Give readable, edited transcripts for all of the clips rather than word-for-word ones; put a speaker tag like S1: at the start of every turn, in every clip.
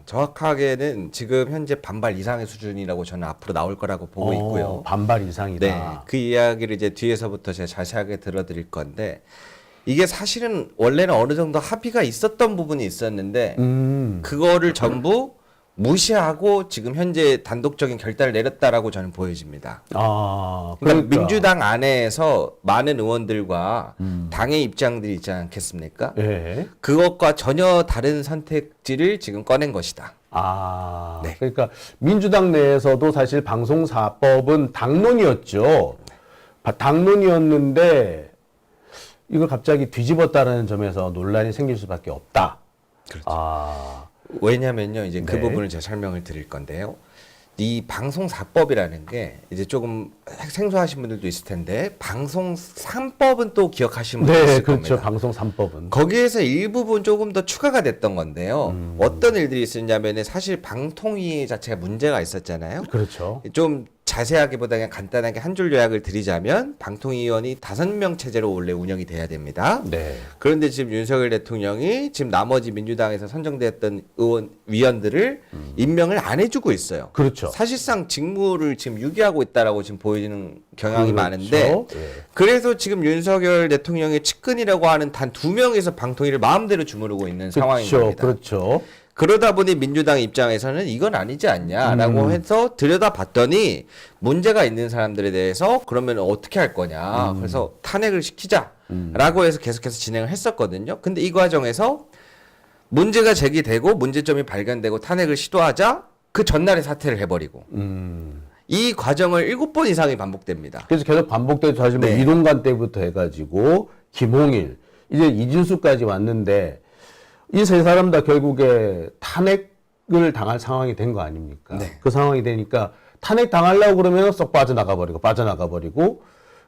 S1: 정확하게는 지금 현재 반발 이상의 수준이라고 저는 앞으로 나올 거라고 보고 있고요.
S2: 반발 이상이다.
S1: 네, 그 이야기를 이제 뒤에서부터 제가 자세하게 들어드릴 건데 이게 사실은 원래는 어느 정도 합의가 있었던 부분이 있었는데 그거를 전부 무시하고 지금 현재 단독적인 결단을 내렸다라고 저는 보여집니다. 그러니까 민주당 안에서 많은 의원들과 당의 입장들이 있지 않겠습니까?
S2: 예.
S1: 그것과 전혀 다른 선택지를 지금 꺼낸 것이다. 네.
S2: 그러니까 민주당 내에서도 사실 방송사법은 당론이었죠. 당론이었는데 이걸 갑자기 뒤집었다는 점에서 논란이 생길 수밖에 없다.
S1: 그렇죠. 왜냐면요, 이제 그 부분을 제가 설명을 드릴 건데요. 이 방송사법이라는 게 이제 조금 생소하신 분들도 있을 텐데 방송 3법은 또 기억하시는 분들 있을 겁니다.
S2: 그렇죠. 방송 3법은
S1: 거기에서 일부분 조금 더 추가가 됐던 건데요. 어떤 일들이 있었냐면은 사실 방통위 자체가 문제가 있었잖아요.
S2: 그렇죠.
S1: 좀 자세하게보다 그냥 간단하게 한 줄 요약을 드리자면 방통위원이 5명 체제로 원래 운영이 돼야 됩니다.
S2: 네.
S1: 그런데 지금 윤석열 대통령이 지금 나머지 민주당에서 선정됐던 위원들을 임명을 안 해주고 있어요.
S2: 그렇죠.
S1: 사실상 직무를 지금 유기하고 있다라고 지금 보이는 경향이
S2: 그렇죠.
S1: 많은데
S2: 예.
S1: 그래서 지금 윤석열 대통령의 측근이라고 하는 단 2명에서 방통위를 마음대로 주무르고 있는 상황인 겁니다.
S2: 그렇죠.
S1: 그러다 보니 민주당 입장에서는 이건 아니지 않냐라고 해서 들여다봤더니 문제가 있는 사람들에 대해서 그러면 어떻게 할 거냐. 그래서 탄핵을 시키자라고 해서 계속해서 진행을 했었거든요. 근데 이 과정에서 문제가 제기되고 문제점이 발견되고 탄핵을 시도하자 그 전날에 사퇴를 해버리고 이 과정을 7번 이상이 반복됩니다.
S2: 그래서 계속 반복돼서 사실 뭐 이동관 때부터 해가지고 김홍일 이제 이진수까지 왔는데 이 세 사람 다 결국에 탄핵을 당할 상황이 된 거 아닙니까?
S1: 네.
S2: 그 상황이 되니까 탄핵 당하려고 그러면 쏙 빠져나가 버리고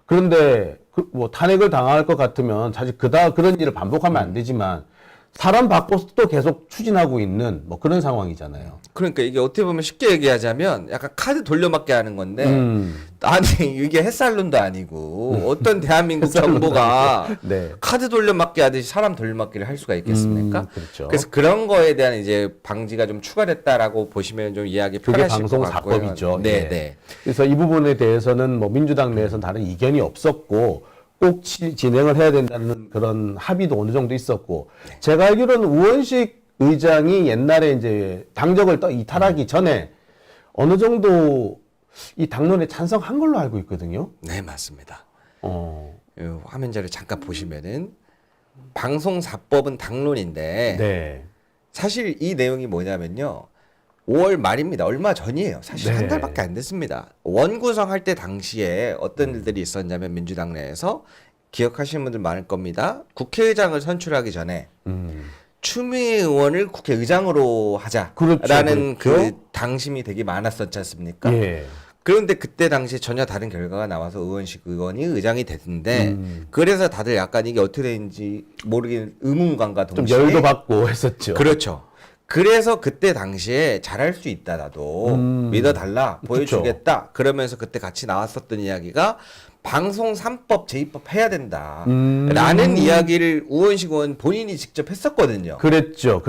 S2: 그런데 뭐 탄핵을 당할 것 같으면 사실 그런 일을 반복하면 안 되지만 사람 바꿔서 또 계속 추진하고 있는 뭐 그런 상황이잖아요.
S1: 그러니까 이게 어떻게 보면 쉽게 얘기하자면 약간 카드 돌려막기 하는 건데 아니 이게 햇살론도 아니고 어떤 대한민국 정부가
S2: 네.
S1: 카드 돌려막기 하듯이 사람 돌려막기를 할 수가 있겠습니까?
S2: 그렇죠.
S1: 그래서 그런 거에 대한 이제 방지가 좀 추가됐다고 보시면 좀 이해하기
S2: 그게
S1: 편하실 것 같고요.
S2: 방송사법이죠.
S1: 네,
S2: 예.
S1: 네.
S2: 그래서 이 부분에 대해서는 뭐 민주당 내에서는 다른 이견이 없었고 꼭 진행을 해야 된다는 그런 합의도 어느 정도 있었고 제가 알기로는 우원식 의장이 옛날에 이제 당적을 이탈하기 전에 어느 정도 이 당론에 찬성한 걸로 알고 있거든요.
S1: 네, 맞습니다. 화면 자료 잠깐 보시면은 방송사법은 당론인데
S2: 네.
S1: 사실 이 내용이 뭐냐면요. 5월 말입니다. 얼마 전이에요. 사실
S2: 네.
S1: 한 달밖에 안 됐습니다. 원구성 할 때 당시에 어떤 일들이 있었냐면 민주당 내에서 기억하시는 분들 많을 겁니다. 국회의장을 선출하기 전에 추미애 의원을 국회의장으로 하자라는
S2: 그렇죠.
S1: 그 당심이 되게 많았었지 않습니까?
S2: 예.
S1: 그런데 그때 당시에 전혀 다른 결과가 나와서 의원식 의원이 의장이 됐는데 그래서 다들 약간 이게 어떻게 되는지 모르겠는 의문감과
S2: 좀
S1: 동시에
S2: 열도 받고 했었죠.
S1: 그렇죠. 그래서 그때 당시에 잘할 수 있다 나도 믿어달라 보여주겠다 그러면서 그때 같이 나왔었던 이야기가 방송 3법 제2법 해야 된다 라는 이야기를 우원식 의원 본인이 직접 했었거든요.
S2: 그랬죠.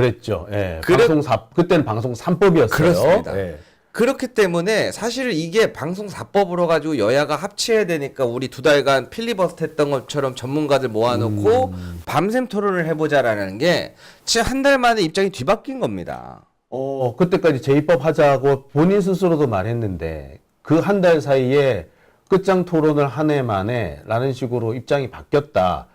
S2: 예. 그때는 방송 3법이었어요.
S1: 그렇습니다.
S2: 예.
S1: 그렇기 때문에 사실 이게 방송 4법으로 가지고 여야가 합치해야 되니까 우리 2달간 필리버스터 했던 것처럼 전문가들 모아놓고 밤샘 토론을 해보자라는 게 진짜 한 달 만에 입장이 뒤바뀐 겁니다.
S2: 그때까지 제2법 하자고 본인 스스로도 말했는데 그 한 달 사이에 끝장 토론을 한 해 만에 라는 식으로 입장이 바뀌었다.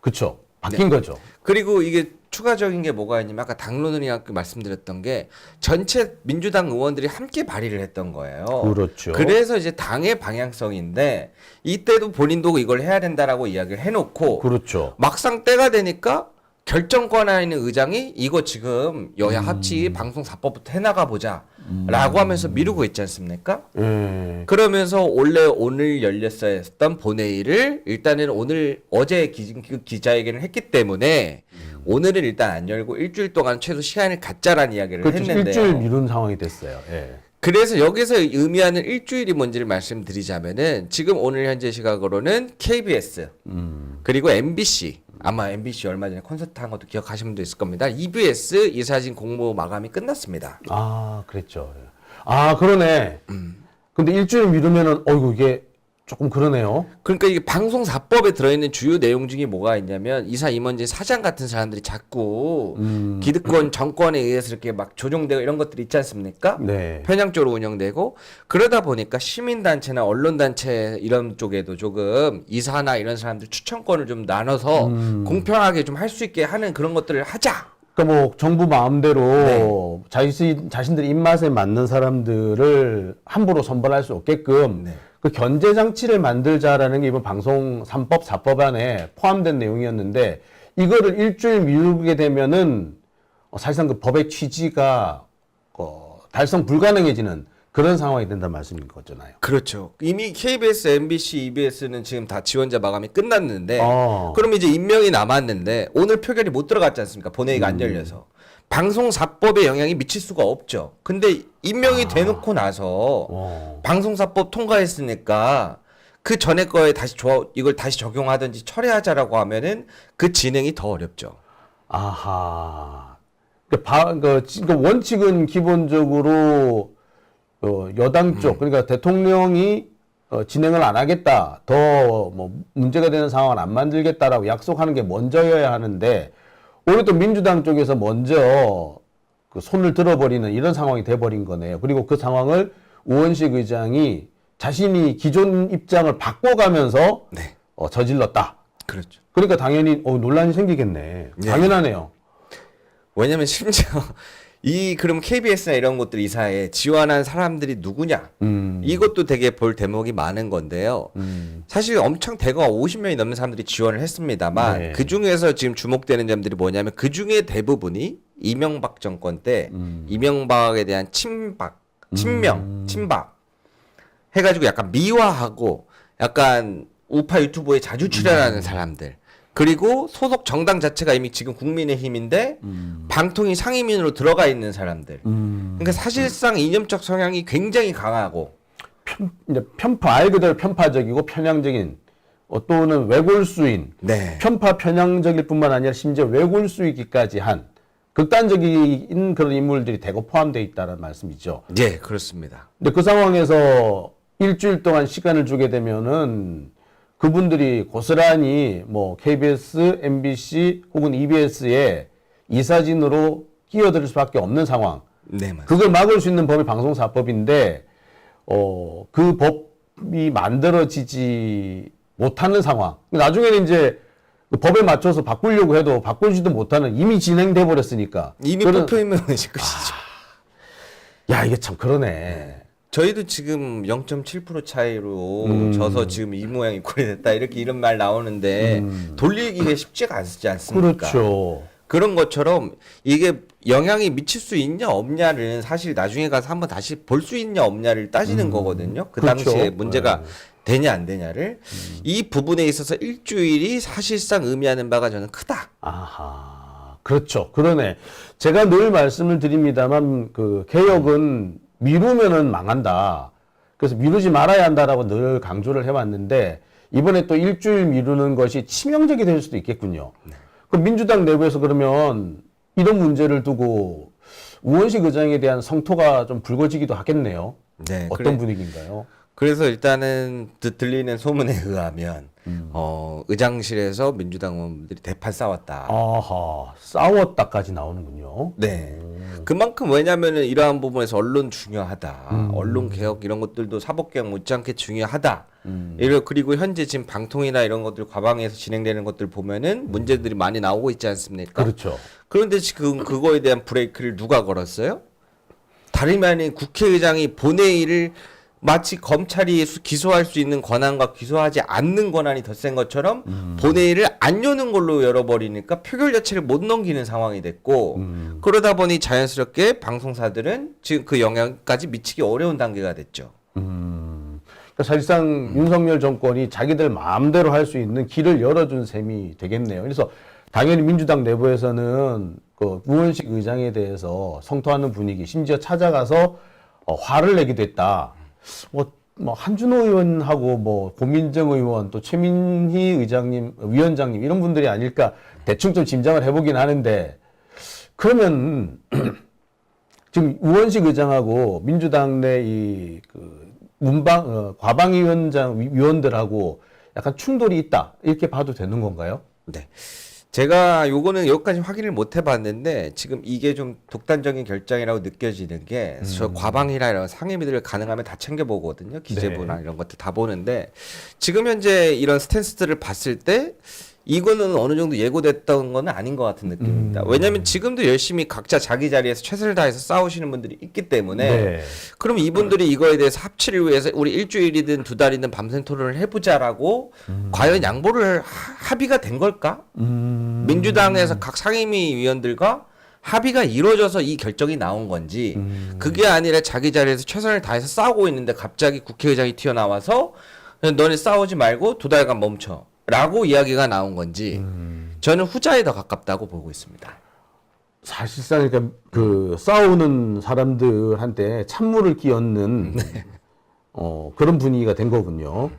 S2: 그쵸? 바뀐 거죠.
S1: 그리고 이게 추가적인 게 뭐가 있냐면 아까 당론을 말씀드렸던 게 전체 민주당 의원들이 함께 발의를 했던 거예요.
S2: 그렇죠.
S1: 그래서 이제 당의 방향성인데 이때도 본인도 이걸 해야 된다라고 이야기를 해놓고
S2: 그렇죠.
S1: 막상 때가 되니까 결정권에 있는 의장이 이거 지금 여야 합치 방송 4법부터 해나가 보자 라고 하면서 미루고 있지 않습니까? 그러면서 원래 오늘 열렸어야 했던 본회의를 일단은 어제 기자회견을 했기 때문에 오늘은 일단 안 열고 일주일 동안 최소 시간을 갖자라는 이야기를
S2: 그렇죠.
S1: 했는데요.
S2: 일주일 미룬 상황이 됐어요. 예.
S1: 그래서 여기서 의미하는 일주일이 뭔지를 말씀드리자면은 지금 오늘 현재 시각으로는 KBS 그리고 MBC 아마 MBC 얼마 전에 콘서트 한 것도 기억하시는 분도 있을 겁니다. EBS 이사진 공모 마감이 끝났습니다.
S2: 아, 그랬죠. 아, 그러네. 근데 일주일 미루면은, 어이구, 이게 조금 그러네요.
S1: 그러니까 이게 방송사법에 들어있는 주요 내용 중에 뭐가 있냐면 이사 임원진 사장 같은 사람들이 자꾸 기득권 정권에 의해서 이렇게 막 조종되고 이런 것들이 있지 않습니까?
S2: 네.
S1: 편향적으로 운영되고 그러다 보니까 시민단체나 언론단체 이런 쪽에도 조금 이사나 이런 사람들 추천권을 좀 나눠서 공평하게 좀 할 수 있게 하는 그런 것들을 하자.
S2: 그러니까 뭐 정부 마음대로 자신들 입맛에 맞는 사람들을 함부로 선발할 수 없게끔
S1: 네.
S2: 그 견제 장치를 만들자라는 게 이번 방송 3법 4법안에 포함된 내용이었는데 이거를 일주일 미루게 되면은 사실상 그 법의 취지가 달성 불가능해지는 그런 상황이 된다는 말씀인 거잖아요.
S1: 그렇죠. 이미 KBS, MBC, EBS는 지금 다 지원자 마감이 끝났는데 그럼 이제 임명이 남았는데 오늘 표결이 못 들어갔지 않습니까? 본회의가 안 열려서. 방송사법에 영향이 미칠 수가 없죠. 근데 임명이 돼놓고 나서 방송사법 통과했으니까 그 전에 거에 다시 이걸 다시 적용하든지 철회하자라고 하면은 그 진행이 더 어렵죠.
S2: 아하. 그러니까 원칙은 기본적으로 여당 쪽, 그러니까 대통령이 진행을 안 하겠다, 더 뭐 문제가 되는 상황을 안 만들겠다라고 약속하는 게 먼저여야 하는데 오히려 또 민주당 쪽에서 먼저 그 손을 들어버리는 이런 상황이 돼버린 거네요. 그리고 그 상황을 우원식 의장이 자신이 기존 입장을 바꿔가면서
S1: 네.
S2: 저질렀다.
S1: 그렇죠.
S2: 그러니까 당연히 논란이 생기겠네.
S1: 네.
S2: 당연하네요.
S1: 왜냐면 심지어 그럼 KBS나 이런 것들 이사에 지원한 사람들이 누구냐? 이것도 되게 볼 대목이 많은 건데요. 사실 엄청 대거 50명이 넘는 사람들이 지원을 했습니다만
S2: 네.
S1: 그 중에서 지금 주목되는 점들이 뭐냐면 그 중에 대부분이 이명박 정권 때 이명박에 대한 침박 해가지고 약간 미화하고 약간 우파 유튜브에 자주 출연하는 사람들. 그리고 소속 정당 자체가 이미 지금 국민의힘인데 방통위 상임위로 들어가 있는 사람들. 그러니까 사실상 이념적 성향이 굉장히 강하고
S2: 이제 말 그대로 편파적이고 편향적인 또는 외골수인
S1: 네.
S2: 편향적일 뿐만 아니라 심지어 외골수이기까지 한 극단적인 그런 인물들이 대거 포함되어 있다는 말씀이죠.
S1: 네, 그렇습니다.
S2: 근데 그 상황에서 일주일 동안 시간을 주게 되면은 그분들이 고스란히 뭐 KBS, MBC 혹은 EBS에 이사진으로 끼어들 수밖에 없는 상황.
S1: 네, 맞습니다.
S2: 그걸 막을 수 있는 법이 방송사법인데 그 법이 만들어지지 못하는 상황. 나중에는 이제 그 법에 맞춰서 바꾸려고 해도 바꾸지도 못하는 이미 진행돼 버렸으니까.
S1: 이미 뽑혀있는 것이죠.
S2: 야, 이게 참 그러네.
S1: 저희도 지금 0.7% 차이로 져서 지금 이 모양 이 꼴이 됐다 이런 말 나오는데 돌리기가 쉽지가 않지 않습니까?
S2: 그렇죠.
S1: 그런 것처럼 이게 영향이 미칠 수 있냐 없냐를 사실 나중에 가서 한번 다시 볼 수 있냐 없냐를 따지는 거거든요. 그
S2: 그렇죠.
S1: 당시에 문제가
S2: 네.
S1: 되냐 안 되냐를 이 부분에 있어서 일주일이 사실상 의미하는 바가 저는 크다.
S2: 아하, 그렇죠. 그러네. 제가 늘 말씀을 드립니다만 그 개혁은 미루면은 망한다. 그래서 미루지 말아야 한다라고 늘 강조를 해왔는데 이번에 또 일주일 미루는 것이 치명적이 될 수도 있겠군요. 그럼 민주당 내부에서 그러면 이런 문제를 두고 우원식 의장에 대한 성토가 좀 불거지기도 하겠네요.
S1: 네,
S2: 어떤 분위기인가요?
S1: 그래서 일단은 들리는 소문에 의하면 의장실에서 민주당 의원들이 대판 싸웠다.
S2: 아하, 싸웠다까지 나오는군요.
S1: 네. 그만큼 왜냐면은 이러한 부분에서 언론 중요하다. 언론 개혁 이런 것들도 사법 개혁 못지않게 중요하다. 그리고 현재 지금 방통이나 이런 것들 과방에서 진행되는 것들 보면은 문제들이 많이 나오고 있지 않습니까?
S2: 그렇죠.
S1: 그런데 지금 그거에 대한 브레이크를 누가 걸었어요? 다름이 아닌 국회의장이 본회의를 마치 검찰이 기소할 수 있는 권한과 기소하지 않는 권한이 더 센 것처럼 본회의를 안 여는 걸로 열어버리니까 표결 자체를 못 넘기는 상황이 됐고 그러다 보니 자연스럽게 방송사들은 지금 그 영향까지 미치기 어려운 단계가 됐죠.
S2: 그러니까 사실상 윤석열 정권이 자기들 마음대로 할 수 있는 길을 열어준 셈이 되겠네요. 그래서 당연히 민주당 내부에서는 그 우원식 의장에 대해서 성토하는 분위기, 심지어 찾아가서 화를 내기도 했다. 뭐 뭐 한준호 의원하고 뭐 고민정 의원 또 최민희 의장님, 위원장님 이런 분들이 아닐까 대충 좀 짐작을 해보긴 하는데 그러면 지금 우원식 의장하고 민주당 내 이 그 과방위원장 위원들하고 약간 충돌이 있다 이렇게 봐도 되는 건가요?
S1: 네. 제가 요거는 여기까지 확인을 못 해봤는데 지금 이게 좀 독단적인 결정이라고 느껴지는 게 저 과방이나 이런 상임위들을 가능하면 다 챙겨보거든요. 기재부나 이런 것들 다 보는데 지금 현재 이런 스탠스들을 봤을 때 이거는 어느 정도 예고됐던 건 아닌 것 같은 느낌입니다. 왜냐하면 지금도 열심히 각자 자기 자리에서 최선을 다해서 싸우시는 분들이 있기 때문에
S2: 네.
S1: 그럼 이분들이 이거에 대해서 합치를 위해서 우리 일주일이든 두 달이든 밤샘 토론을 해보자라고 과연 양보를 합의가 된 걸까? 민주당에서 각 상임위 위원들과 합의가 이루어져서 이 결정이 나온 건지 그게 아니라 자기 자리에서 최선을 다해서 싸우고 있는데 갑자기 국회의장이 튀어나와서 너네 싸우지 말고 두 달간 멈춰 라고 이야기가 나온 건지 저는 후자에 더 가깝다고 보고 있습니다.
S2: 사실상 그러니까 그 싸우는 사람들한테 찬물을 끼얹는 그런 분위기가 된 거군요.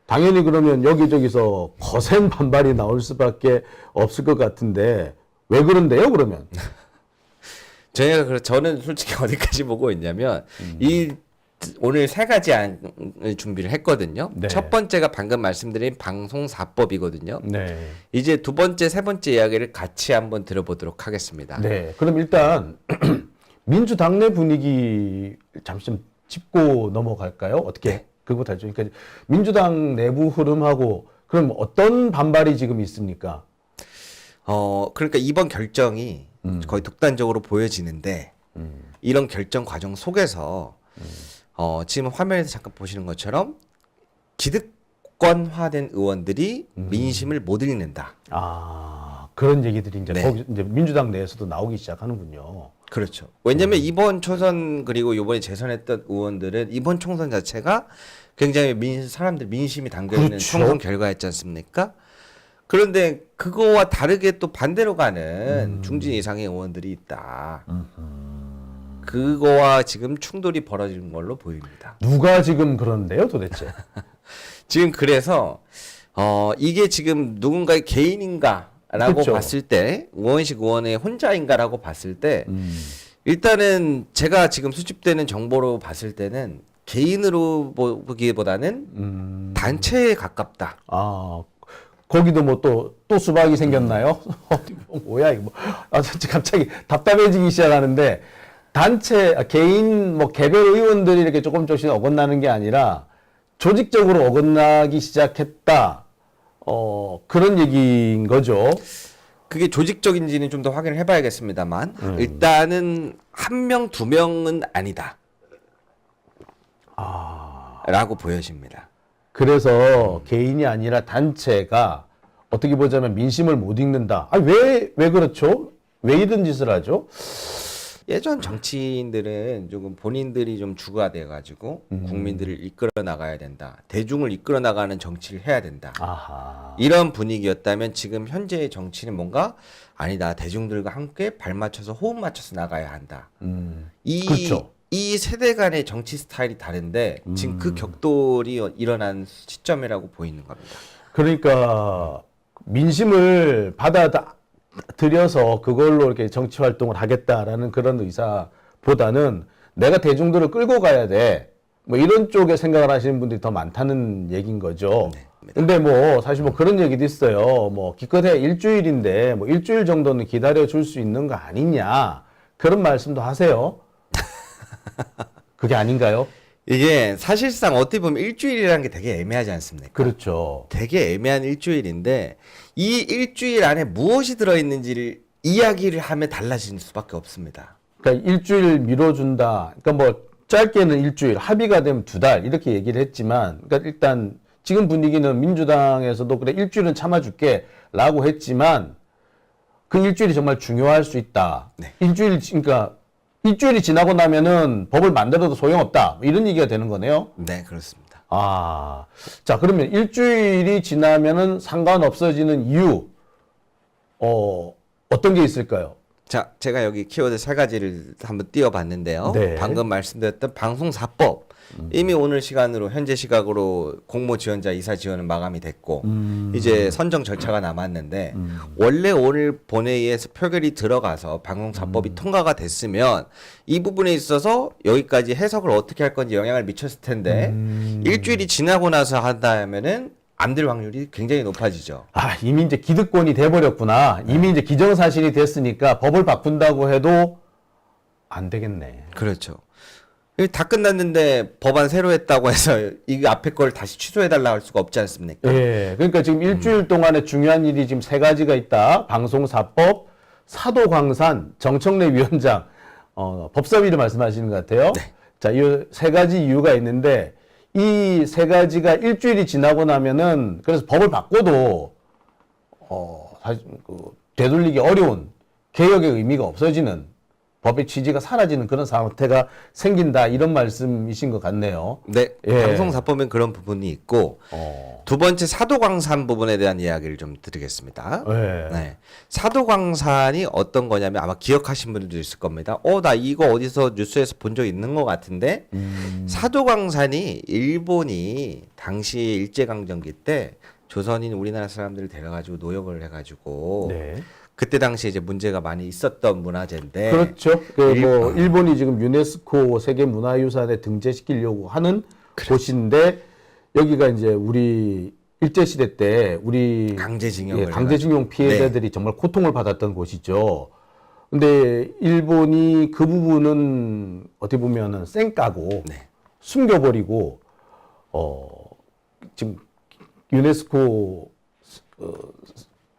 S2: 당연히 그러면 여기저기서 거센 반발이 나올 수밖에 없을 것 같은데 왜 그런데요, 그러면?
S1: 저는 솔직히 어디까지 보고 있냐면 이 오늘 세 가지 안을 준비를 했거든요.
S2: 네.
S1: 첫 번째가 방금 말씀드린 방송사법이거든요.
S2: 네.
S1: 이제 두 번째, 세 번째 이야기를 같이 한번 들어보도록 하겠습니다.
S2: 네. 그럼 일단 민주당 내 분위기 잠시 좀 짚고 넘어갈까요? 어떻게?
S1: 네.
S2: 그거부터 하죠. 그러니까 민주당 내부 흐름하고 그럼 어떤 반발이 지금 있습니까?
S1: 그러니까 이번 결정이 거의 독단적으로 보여지는데 이런 결정 과정 속에서 지금 화면에서 잠깐 보시는 것처럼 기득권화된 의원들이 민심을 못 읽는다.
S2: 아, 그런 얘기들이 이제
S1: 네.
S2: 거기 이제 민주당 내에서도 나오기 시작하는군요.
S1: 그렇죠. 왜냐면 이번 초선 그리고 이번에 재선했던 의원들은 이번 총선 자체가 굉장히 사람들 민심이 담겨 있는
S2: 그렇죠.
S1: 총선 결과였지 않습니까? 그런데 그거와 다르게 또 반대로 가는 중진 이상의 의원들이 있다. 그거와 지금 충돌이 벌어지는 걸로 보입니다.
S2: 누가 지금 그러는데요, 도대체?
S1: 지금 그래서 이게 지금 누군가의 개인인가라고
S2: 그쵸.
S1: 봤을 때 우원식 의원의 혼자인가라고 봤을 때 일단은 제가 지금 수집되는 정보로 봤을 때는 개인으로 보기보다는 단체에 가깝다.
S2: 아, 거기도 뭐 또 수박이 생겼나요? 뭐야, 이거. 진짜 갑자기 답답해지기 시작하는데, 개인, 뭐, 개별 의원들이 이렇게 조금씩 어긋나는 게 아니라, 조직적으로 어긋나기 시작했다. 그런 얘기인 거죠.
S1: 그게 조직적인지는 좀 더 확인을 해봐야겠습니다만 일단은 한 명, 두 명은 아니다. 라고 보여집니다.
S2: 그래서 개인이 아니라 단체가 어떻게 보자면 민심을 못 읽는다. 왜 그렇죠? 왜 이런 짓을 하죠?
S1: 예전 정치인들은 조금 본인들이 좀 주가 돼가지고 국민들을 이끌어 나가야 된다. 대중을 이끌어 나가는 정치를 해야 된다.
S2: 아하.
S1: 이런 분위기였다면 지금 현재의 정치는 뭔가 아니다. 대중들과 함께 발 맞춰서 호흡 맞춰서 나가야 한다.
S2: 그렇죠.
S1: 이 세대 간의 정치 스타일이 다른데 지금 그 격돌이 일어난 시점이라고 보이는 겁니다.
S2: 그러니까 민심을 받아들여서 그걸로 이렇게 정치 활동을 하겠다라는 그런 의사보다는 내가 대중들을 끌고 가야 돼. 뭐 이런 쪽에 생각을 하시는 분들이 더 많다는 얘기인 거죠.
S1: 네,
S2: 근데 뭐 사실 뭐 그런 얘기도 있어요. 뭐 기껏해야 일주일인데 뭐 일주일 정도는 기다려 줄 수 있는 거 아니냐. 그런 말씀도 하세요. 그게 아닌가요?
S1: 이게 사실상 어떻게 보면 일주일이라는 게 되게 애매하지 않습니까?
S2: 그렇죠.
S1: 되게 애매한 일주일인데 이 일주일 안에 무엇이 들어있는지를 이야기를 하면 달라지는 수밖에 없습니다.
S2: 그러니까 일주일 미뤄준다. 그러니까 뭐 짧게는 일주일, 합의가 되면 두 달 이렇게 얘기를 했지만, 그러니까 일단 지금 분위기는 민주당에서도 그래 일주일은 참아줄게라고 했지만 그 일주일이 정말 중요할 수 있다.
S1: 네.
S2: 그러니까 일주일이 지나고 나면은 법을 만들어도 소용없다. 이런 얘기가 되는 거네요.
S1: 네, 그렇습니다.
S2: 자, 그러면 일주일이 지나면은 상관없어지는 이유, 어떤 게 있을까요?
S1: 자, 제가 여기 키워드 3가지를 한번 띄워봤는데요.
S2: 네.
S1: 방금 말씀드렸던 방송사법. 이미 오늘 시간으로 현재 시각으로 공모 지원자 이사 지원은 마감이 됐고 이제 선정 절차가 남았는데 원래 오늘 본회의에서 표결이 들어가서 방송사법이 통과가 됐으면 이 부분에 있어서 여기까지 해석을 어떻게 할 건지 영향을 미쳤을 텐데 일주일이 지나고 나서 한다면은 안 될 확률이 굉장히 높아지죠.
S2: 아, 이미 이제 기득권이 돼버렸구나. 이미 이제 기정사실이 됐으니까 법을 바꾼다고 해도 안 되겠네.
S1: 그렇죠. 다 끝났는데 법안 새로 했다고 해서 이 앞에 걸 다시 취소해달라 할 수가 없지 않습니까?
S2: 예. 그러니까 지금 일주일 동안에 중요한 일이 지금 3가지가 있다. 방송사법, 사도광산, 정청래 위원장, 법사위를 말씀하시는 것 같아요.
S1: 네.
S2: 자, 이 3가지 이유가 있는데 이 3가지가 일주일이 지나고 나면은 그래서 법을 바꿔도 사실 되돌리기 어려운 개혁의 의미가 없어지는 법의 취지가 사라지는 그런 상태가 생긴다 이런 말씀이신 것 같네요.
S1: 네,
S2: 예.
S1: 방송사법엔 그런 부분이 있고 두 번째 사도광산 부분에 대한 이야기를 좀 드리겠습니다.
S2: 예.
S1: 네, 사도광산이 어떤 거냐면 아마 기억하신 분들도 있을 겁니다. 나 이거 어디서 뉴스에서 본 적 있는 것 같은데 사도광산이 일본이 당시 일제강점기 때 조선인 우리나라 사람들을 데려가지고 노역을 해가지고
S2: 네.
S1: 그때 당시에 이제 문제가 많이 있었던 문화재인데
S2: 그렇죠. 일본이 지금 유네스코 세계 문화유산에 등재시키려고 하는 곳인데 여기가 이제 우리 일제 시대 때 우리
S1: 강제징용을
S2: 강제징용 피해자들이 정말 고통을 받았던 곳이죠. 근데 일본이 그 부분은 어떻게 보면은 쌩까고
S1: 네.
S2: 숨겨버리고 지금 유네스코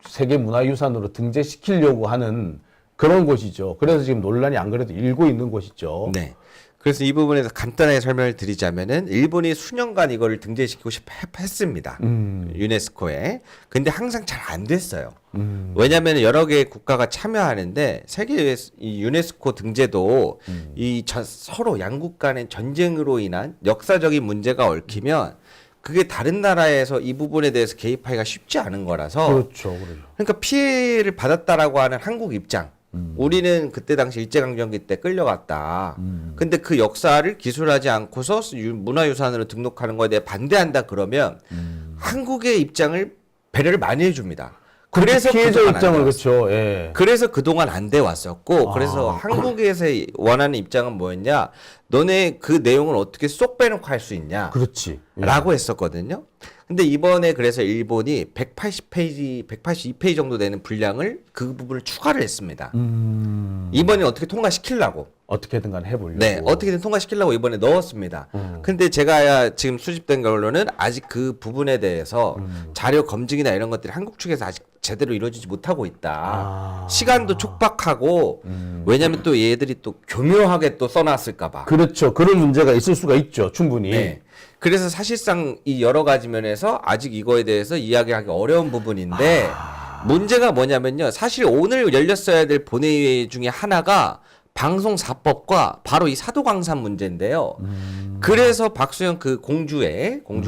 S2: 세계문화유산으로 등재시키려고 하는 그런 곳이죠. 그래서 지금 논란이 안 그래도 일고 있는 곳이죠.
S1: 네. 그래서 이 부분에서 간단하게 설명을 드리자면은 일본이 수년간 이거를 등재시키고 싶어 했습니다. 유네스코에. 근데 항상 잘 안 됐어요. 왜냐하면 여러 개의 국가가 참여하는데 세계 이 유네스코 등재도 서로 양국 간의 전쟁으로 인한 역사적인 문제가 얽히면 그게 다른 나라에서 이 부분에 대해서 개입하기가 쉽지 않은 거라서
S2: 그렇죠.
S1: 그러니까 피해를 받았다라고 하는 한국 입장. 우리는 그때 당시 일제강점기 때 끌려갔다. 근데 그 역사를 기술하지 않고서 문화유산으로 등록하는 거에 대해 반대한다 그러면 한국의 입장을 배려를 많이 해줍니다. 그래서
S2: 피해자
S1: 그동안
S2: 입장을
S1: 안 돼왔어요.
S2: 그렇죠. 예.
S1: 그래서 그동안 안 돼 왔었고 그래서 한국에서 원하는 입장은 뭐였냐? 너네 그 내용을 어떻게 쏙 빼놓고 할 수 있냐?
S2: 그렇지. 예.
S1: 라고 했었거든요. 근데 이번에 그래서 일본이 180페이지, 182페이지 정도 되는 분량을 그 부분을 추가를 했습니다. 이번에 어떻게 통과시키려고.
S2: 어떻게든 간에 해보려고.
S1: 네, 어떻게든 통과시키려고 이번에 넣었습니다. 근데 제가 지금 수집된 걸로는 아직 그 부분에 대해서 자료 검증이나 이런 것들이 한국 측에서 아직 제대로 이루어지지 못하고 있다. 시간도 촉박하고 왜냐하면 또 얘들이 또 교묘하게 또 써놨을까봐.
S2: 그렇죠. 그런 문제가 있을 수가 있죠. 충분히.
S1: 네. 그래서 사실상 이 여러 가지 면에서 아직 이거에 대해서 이야기하기 어려운 부분인데 문제가 뭐냐면요. 사실 오늘 열렸어야 될 본회의 중에 하나가 방송사법과 바로 이 사도광산 문제인데요. 그래서 박수영 그 공주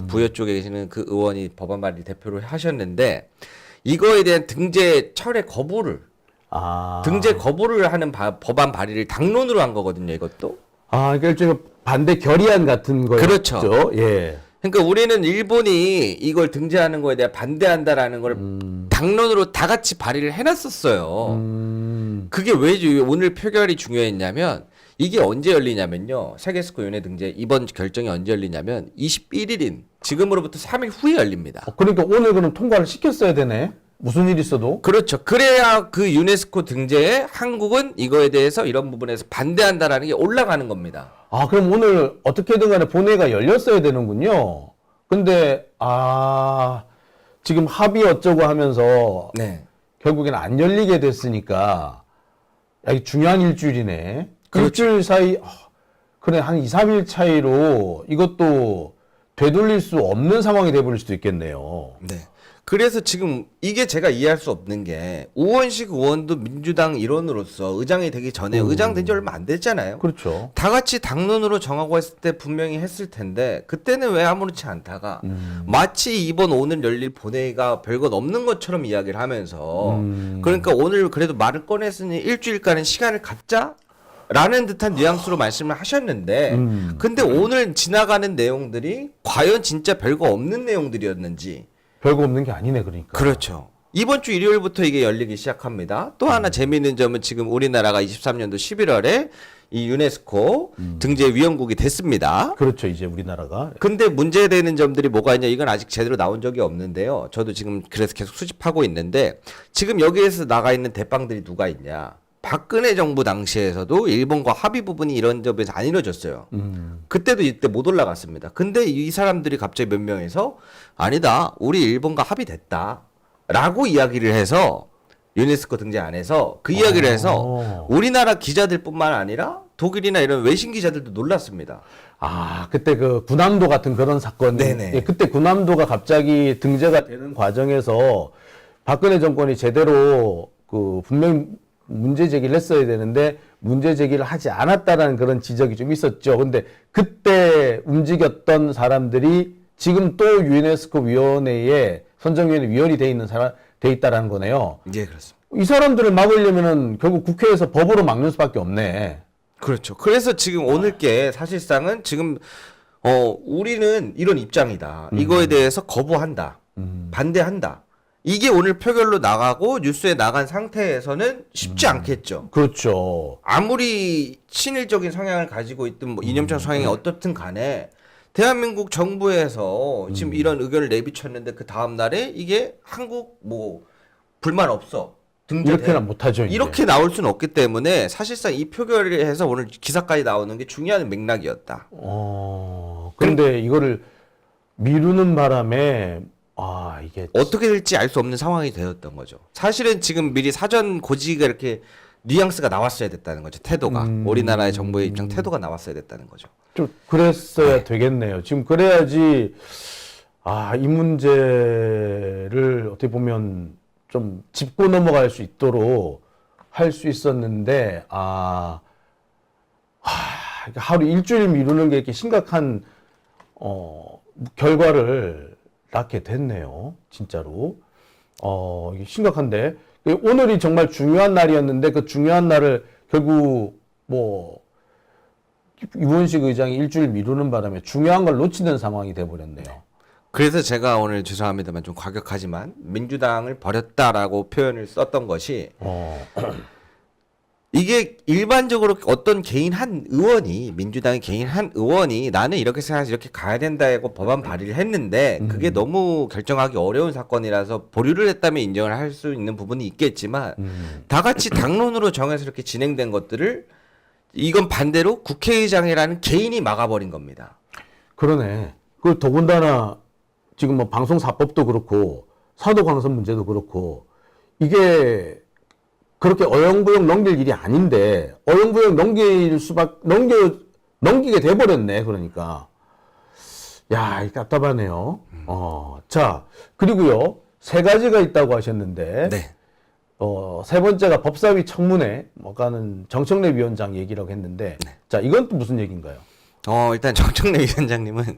S1: 부여 쪽에 계시는 그 의원이 법안 발의 대표를 하셨는데 이거에 대한 등재 철회 거부를 등재 거부를 하는 법안 발의를 당론으로 한 거거든요. 이것도.
S2: 그러니까 일종의 반대 결의안 같은 거였죠.
S1: 그렇죠.
S2: 예.
S1: 그러니까 우리는 일본이 이걸 등재하는 거에 대해 반대한다라는 걸 당론으로 다 같이 발의를 해놨었어요. 그게 왜 오늘 표결이 중요했냐면 이게 언제 열리냐면요. 세계스코 연회 등재 이번 결정이 언제 열리냐면 21일인 지금으로부터 3일 후에 열립니다.
S2: 그러니까 오늘 그럼 통과를 시켰어야 되네. 무슨 일 있어도.
S1: 그렇죠. 그래야 그 유네스코 등재에 한국은 이거에 대해서 이런 부분에서 반대한다라는 게 올라가는 겁니다.
S2: 그럼 오늘 어떻게든 간에 본회의가 열렸어야 되는군요. 근데 지금 합의 어쩌고 하면서
S1: 네.
S2: 결국에는 안 열리게 됐으니까 이게 중요한 일주일이네.
S1: 그렇죠.
S2: 일주일 사이 그래 한 2, 3일 차이로 이것도 되돌릴 수 없는 상황이 돼버릴 수도 있겠네요.
S1: 네. 그래서 지금 이게 제가 이해할 수 없는 게 우원식 의원도 민주당 일원으로서 의장이 되기 전에 의장 된 지 얼마 안 됐잖아요.
S2: 그렇죠.
S1: 다 같이 당론으로 정하고 했을 때 분명히 했을 텐데 그때는 왜 아무렇지 않다가 마치 이번 오늘 열릴 본회의가 별것 없는 것처럼 이야기를 하면서 그러니까 오늘 그래도 말을 꺼냈으니 일주일간은 시간을 갖자 라는 듯한 뉘앙스로 말씀을 하셨는데 근데 오늘 지나가는 내용들이 과연 진짜 별거 없는 내용들이었는지
S2: 별거 없는 게 아니네 그러니까.
S1: 그렇죠. 이번 주 일요일부터 이게 열리기 시작합니다. 또 하나 재미있는 점은 지금 우리나라가 23년도 11월에 이 유네스코 등재 위원국이 됐습니다.
S2: 그렇죠. 이제 우리나라가.
S1: 근데 문제되는 점들이 뭐가 있냐 이건 아직 제대로 나온 적이 없는데요. 저도 지금 그래서 계속 수집하고 있는데 지금 여기에서 나가 있는 대빵들이 누가 있냐. 박근혜 정부 당시에서도 일본과 합의 부분이 이런 점에서 안 이루어졌어요. 그때도 이때 못 올라갔습니다. 근데 이 사람들이 갑자기 몇 명에서 아니다. 우리 일본과 합의됐다. 라고 이야기를 해서 유네스코 등재 안에서 그 이야기를 해서 우리나라 기자들뿐만 아니라 독일이나 이런 외신 기자들도 놀랐습니다.
S2: 아, 그때 그 군함도 같은 그런 사건.
S1: 네네.
S2: 예, 그때 군함도가 갑자기 등재가 되는 과정에서 박근혜 정권이 제대로 그 분명히 문제 제기를 했어야 되는데 문제 제기를 하지 않았다라는 그런 지적이 좀 있었죠. 근데 그때 움직였던 사람들이 지금 또 유네스코 위원회에 선정위원회 위원이 돼 있다라는 거네요.
S1: 예, 그렇습니다.
S2: 이 사람들을 막으려면은 결국 국회에서 법으로 막는 수밖에 없네.
S1: 그렇죠. 그래서 지금 오늘 게 사실상은 지금 우리는 이런 입장이다. 이거에 대해서 거부한다. 반대한다. 이게 오늘 표결로 나가고 뉴스에 나간 상태에서는 쉽지 않겠죠.
S2: 그렇죠.
S1: 아무리 친일적인 성향을 가지고 있든 뭐 이념적 성향이 어떻든 간에 대한민국 정부에서 지금 이런 의견을 내비쳤는데 그 다음 날에 이게 한국 뭐 불만 없어.
S2: 이렇게는 못하죠. 이제.
S1: 이렇게 나올 수는 없기 때문에 사실상 이 표결을 해서 오늘 기사까지 나오는 게 중요한 맥락이었다.
S2: 그런데 이거를 미루는 바람에 이게
S1: 어떻게 될지 알 수 없는 상황이 되었던 거죠. 사실은 지금 미리 사전 고지가 이렇게 뉘앙스가 나왔어야 됐다는 거죠. 태도가. 우리나라의 정부의 입장 태도가 나왔어야 됐다는 거죠.
S2: 좀 그랬어야 되겠네요. 지금 그래야지 이 문제를 어떻게 보면 좀 짚고 넘어갈 수 있도록 할 수 있었는데 하루 일주일 미루는 게 이렇게 심각한 결과를 낳게 됐네요. 진짜로. 이게 심각한데 오늘이 정말 중요한 날이었는데 그 중요한 날을 결국 유원식 의장이 일주일 미루는 바람에 중요한 걸 놓치는 상황이 돼버렸네요.
S1: 그래서 제가 오늘 죄송합니다만 좀 과격하지만 민주당을 버렸다라고 표현을 썼던 것이 이게 일반적으로 어떤 개인 한 의원이 민주당의 개인 한 의원이 나는 이렇게 생각해서 이렇게 가야 된다고 법안 발의를 했는데 그게 너무 결정하기 어려운 사건이라서 보류를 했다면 인정을 할 수 있는 부분이 있겠지만 다 같이 당론으로 정해서 이렇게 진행된 것들을 이건 반대로 국회의장이라는 개인이 막아버린 겁니다.
S2: 그러네. 그 더군다나 지금 뭐 방송사법도 그렇고 사도광선 문제도 그렇고 이게 그렇게 어영부영 넘길 일이 아닌데 어영부영 넘기게 돼버렸네. 그러니까 야, 이 답답하네요. 자, 그리고요 3가지가 있다고 하셨는데
S1: 네.
S2: 세 번째가 법사위 청문회 뭐가는 정청래 위원장 얘기라고 했는데 자, 이건 또 무슨 얘기인가요?
S1: 일단 정청래 위원장님은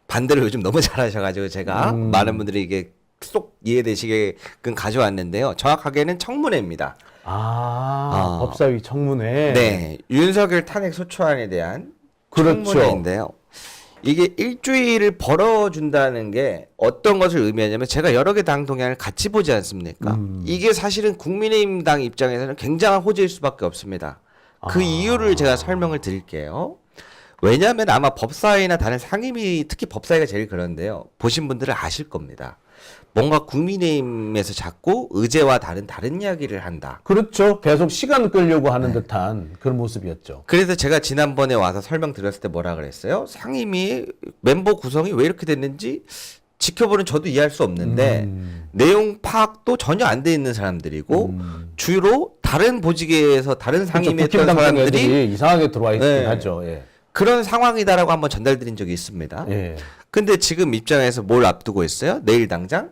S1: 반대로 요즘 너무 잘하셔가지고 제가 많은 분들이 이게 쏙 이해되시게끔 가져왔는데요. 정확하게는 청문회입니다.
S2: 법사위 청문회.
S1: 네, 윤석열 탄핵 소추안에 대한
S2: 그렇죠.
S1: 청문회인데요. 이게 일주일을 벌어준다는 게 어떤 것을 의미하냐면 제가 여러 개 당 동향을 같이 보지 않습니까? 이게 사실은 국민의힘 당 입장에서는 굉장한 호재일 수밖에 없습니다. 그 이유를 제가 설명을 드릴게요. 왜냐하면 아마 법사위나 다른 상임위, 특히 법사위가 제일 그런데요. 보신 분들은 아실 겁니다. 뭔가 국민의힘에서 자꾸 의제와 다른 이야기를 한다.
S2: 그렇죠. 계속 시간 끌려고 하는 듯한 그런 모습이었죠.
S1: 그래서 제가 지난번에 와서 설명드렸을 때 뭐라 그랬어요? 상임위 멤버 구성이 왜 이렇게 됐는지 지켜보는 저도 이해할 수 없는데 내용 파악도 전혀 안 돼 있는 사람들이고 주로 다른 보직에서 다른 상임위에
S2: 그렇죠.
S1: 했던 사람들이
S2: 애들이 이상하게 들어와 있긴 하죠. 예.
S1: 그런 상황이다라고 한번 전달드린 적이 있습니다.
S2: 예.
S1: 근데 지금 입장에서 뭘 앞두고 있어요? 내일 당장?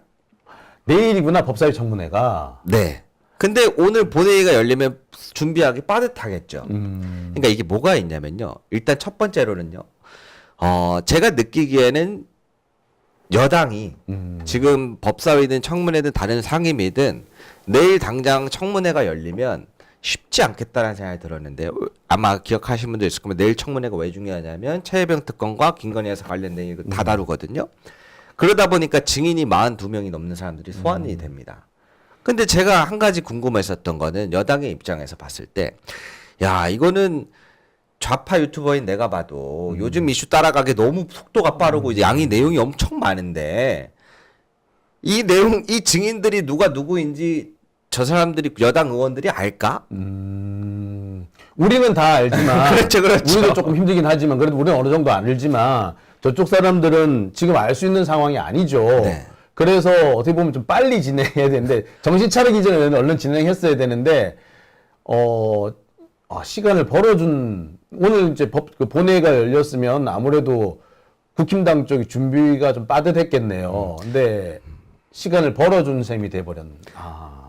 S2: 내일이구나, 법사위 청문회가.
S1: 네. 근데 오늘 본회의가 열리면 준비하기 빠듯하겠죠. 그러니까 이게 뭐가 있냐면요. 일단 첫 번째로는요. 제가 느끼기에는 여당이 지금 법사위든 청문회든 다른 상임위든 내일 당장 청문회가 열리면 쉽지 않겠다는 생각이 들었는데 아마 기억하시는 분도 있을 겁니다. 내일 청문회가 왜 중요하냐면 최혜병 특검과 김건희 여사 관련된 일 다 다루거든요. 그러다 보니까 증인이 42명이 넘는 사람들이 소환이 됩니다. 근데 제가 한 가지 궁금했었던 거는 여당의 입장에서 봤을 때, 야, 이거는 좌파 유튜버인 내가 봐도 요즘 이슈 따라가기 너무 속도가 빠르고 이제 양이 내용이 엄청 많은데 이 내용, 이 증인들이 누가 누구인지 저 사람들이 여당 의원들이 알까?
S2: 우리는 다 알지만.
S1: 그렇죠.
S2: 우리도 조금 힘들긴 하지만, 그래도 우리는 어느 정도 알지만, 저쪽 사람들은 지금 알 수 있는 상황이 아니죠.
S1: 네.
S2: 그래서 어떻게 보면 좀 빨리 진행해야 되는데, 정신 차리기 전에 얼른 진행했어야 되는데, 시간을 벌어준, 오늘 이제 그 본회의가 열렸으면 아무래도 국힘당 쪽이 준비가 좀 빠듯했겠네요. 근데 시간을 벌어준 셈이 돼버렸네.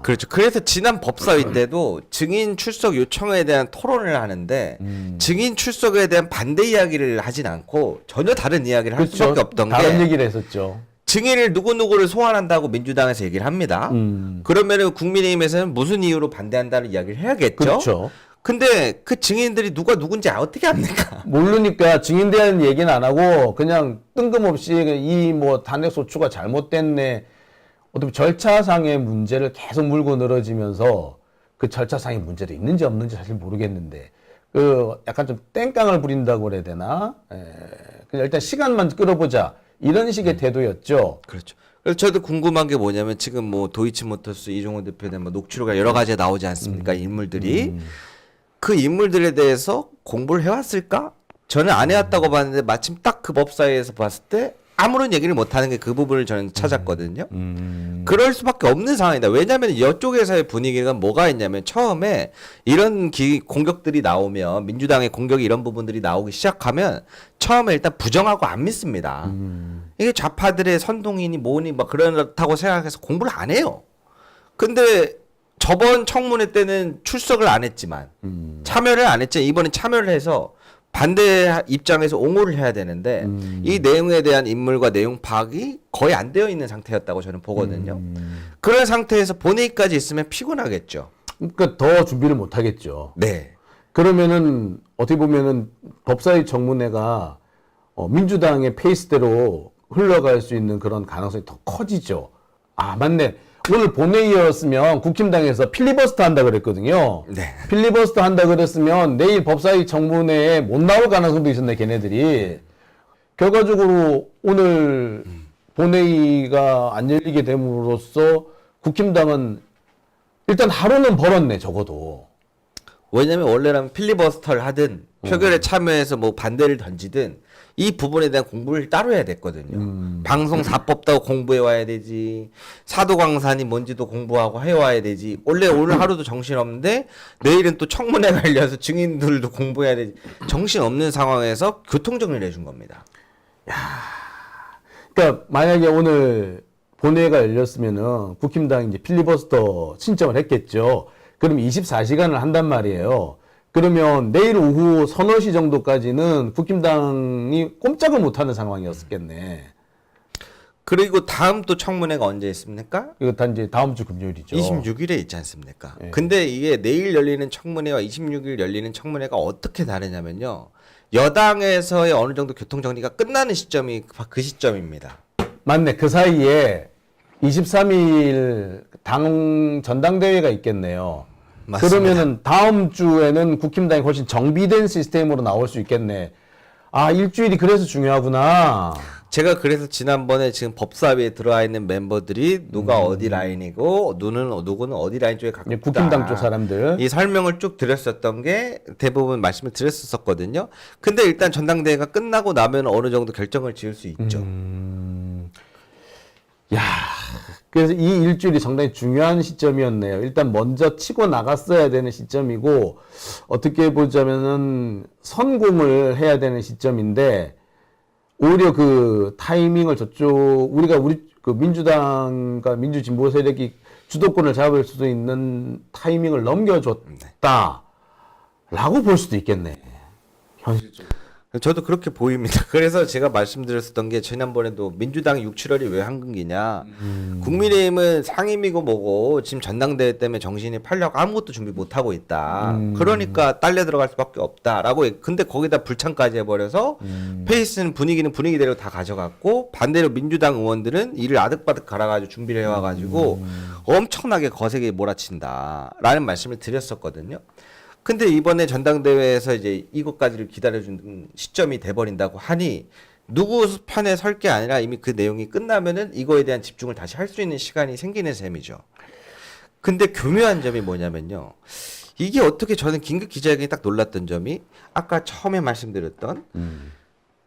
S1: 그렇죠. 그래서 지난 법사위 때도 증인 출석 요청에 대한 토론을 하는데 증인 출석에 대한 반대 이야기를 하진 않고 전혀 다른 이야기를 할
S2: 그렇죠.
S1: 수밖에 없던
S2: 다른
S1: 게
S2: 얘기를 했었죠.
S1: 증인을 누구누구를 소환한다고 민주당에서 얘기를 합니다. 그러면은 국민의힘에서는 무슨 이유로 반대한다는 이야기를 해야겠죠.
S2: 그렇죠.
S1: 근데 그 증인들이 누가 누군지 어떻게 압니까?
S2: 모르니까 증인 대한 얘기는 안 하고 그냥 뜬금없이 이 뭐 단핵 소추가 잘못됐네. 어떻게 절차상의 문제를 계속 물고 늘어지면서 그 절차상의 문제도 있는지 없는지 사실 모르겠는데 그 약간 좀 땡깡을 부린다고 그래야 되나? 그냥 일단 시간만 끌어보자 이런 식의 태도였죠.
S1: 그렇죠. 그래서 저도 궁금한 게 뭐냐면 지금 뭐 도이치모터스 이종호 대표는 뭐 녹취록이 여러 가지 나오지 않습니까? 인물들이 그 인물들에 대해서 공부를 해왔을까? 저는 안 해왔다고 봤는데 마침 딱 그 법사위에서 봤을 때 아무런 얘기를 못하는 게 그 부분을 저는 찾았거든요. 그럴 수밖에 없는 상황이다. 왜냐하면 이쪽에서의 분위기가 뭐가 있냐면 처음에 이런 공격들이 나오면 민주당의 공격이 이런 부분들이 나오기 시작하면 처음에 일단 부정하고 안 믿습니다. 이게 좌파들의 선동이니 뭐니 막 그렇다고 생각해서 공부를 안 해요. 근데 저번 청문회 때는 출석을 안 했지만 참여를 안 했지만 이번엔 참여를 해서 반대 입장에서 옹호를 해야 되는데 이 내용에 대한 인물과 내용 파악이 거의 안 되어 있는 상태였다고 저는 보거든요. 그런 상태에서 본회의까지 있으면 피곤하겠죠.
S2: 그러니까 더 준비를 못 하겠죠.
S1: 네.
S2: 그러면은 어떻게 보면은 법사위 청문회가 민주당의 페이스대로 흘러갈 수 있는 그런 가능성이 더 커지죠. 아, 맞네. 오늘 본회의였으면 국힘당에서 필리버스터 한다 그랬거든요.
S1: 네.
S2: 필리버스터 한다 그랬으면 내일 법사위 청문회에 못 나올 가능성도 있었네, 걔네들이. 결과적으로 오늘 본회의가 안 열리게 됨으로써 국힘당은 일단 하루는 벌었네, 적어도.
S1: 왜냐면 원래라면 필리버스터를 하든 표결에 참여해서 뭐 반대를 던지든 이 부분에 대한 공부를 따로 해야 됐거든요. 방송 사법도 공부해 와야 되지. 사도광산이 뭔지도 공부하고 해 와야 되지. 원래 오늘 하루도 정신없는데 내일은 또 청문회가 열려서 증인들도 공부해야 되지. 정신없는 상황에서 교통정리를 해준 겁니다.
S2: 그러니까 만약에 오늘 본회의가 열렸으면은 국힘당이 이제 필리버스터 신청을 했겠죠. 그럼 24시간을 한단 말이에요. 그러면 내일 오후 서너 시 정도까지는 국힘당이 꼼짝을 못하는 상황이었겠네.
S1: 그리고 다음 또 청문회가 언제 있습니까?
S2: 이거 다 이제 다음 주 금요일이죠.
S1: 26일에 있지 않습니까?
S2: 네.
S1: 근데 이게 내일 열리는 청문회와 26일 열리는 청문회가 어떻게 다르냐면요. 여당에서의 어느 정도 교통정리가 끝나는 시점이 그 시점입니다.
S2: 맞네. 그 사이에 23일 당 전당대회가 있겠네요.
S1: 맞습니다.
S2: 그러면은 다음 주에는 국힘당이 훨씬 정비된 시스템으로 나올 수 있겠네. 아, 일주일이 그래서 중요하구나.
S1: 제가 그래서 지난번에 지금 법사위에 들어와 있는 멤버들이 누가 어디 라인이고 누구는 어디 라인 쪽에 가깝다.
S2: 국힘당 쪽 사람들.
S1: 이 설명을 쭉 드렸었던 게 대부분 말씀을 드렸었거든요. 근데 일단 전당대회가 끝나고 나면 어느 정도 결정을 지을 수 있죠.
S2: 야, 그래서 이 일주일이 상당히 중요한 시점이었네요. 일단 먼저 치고 나갔어야 되는 시점이고, 어떻게 보자면은 선공을 해야 되는 시점인데, 오히려 그 타이밍을 우리 그 민주당과 민주진보 세력이 주도권을 잡을 수도 있는 타이밍을 넘겨줬다라고 볼 수도 있겠네. 현실적으로.
S1: 저도 그렇게 보입니다. 그래서 제가 말씀드렸었던 게 지난번에도 민주당 6, 7월이 왜 한국이냐. 국민의힘은 상임이고 뭐고 지금 전당대회 때문에 정신이 팔려고 아무것도 준비 못하고 있다. 그러니까 딸려 들어갈 수밖에 없다라고. 근데 거기다 불참까지 해버려서 페이스는 분위기는 분위기대로 다 가져갔고 반대로 민주당 의원들은 이를 아득바득 갈아가지고 준비를 해와가지고 엄청나게 거세게 몰아친다라는 말씀을 드렸었거든요. 근데 이번에 전당대회에서 이제 이것까지를 기다려주는 시점이 돼버린다고 하니 누구 편에 설 게 아니라 이미 그 내용이 끝나면은 이거에 대한 집중을 다시 할 수 있는 시간이 생기는 셈이죠. 근데 교묘한 점이 뭐냐면요. 이게 어떻게 저는 긴급 기자회견이 딱 놀랐던 점이 아까 처음에 말씀드렸던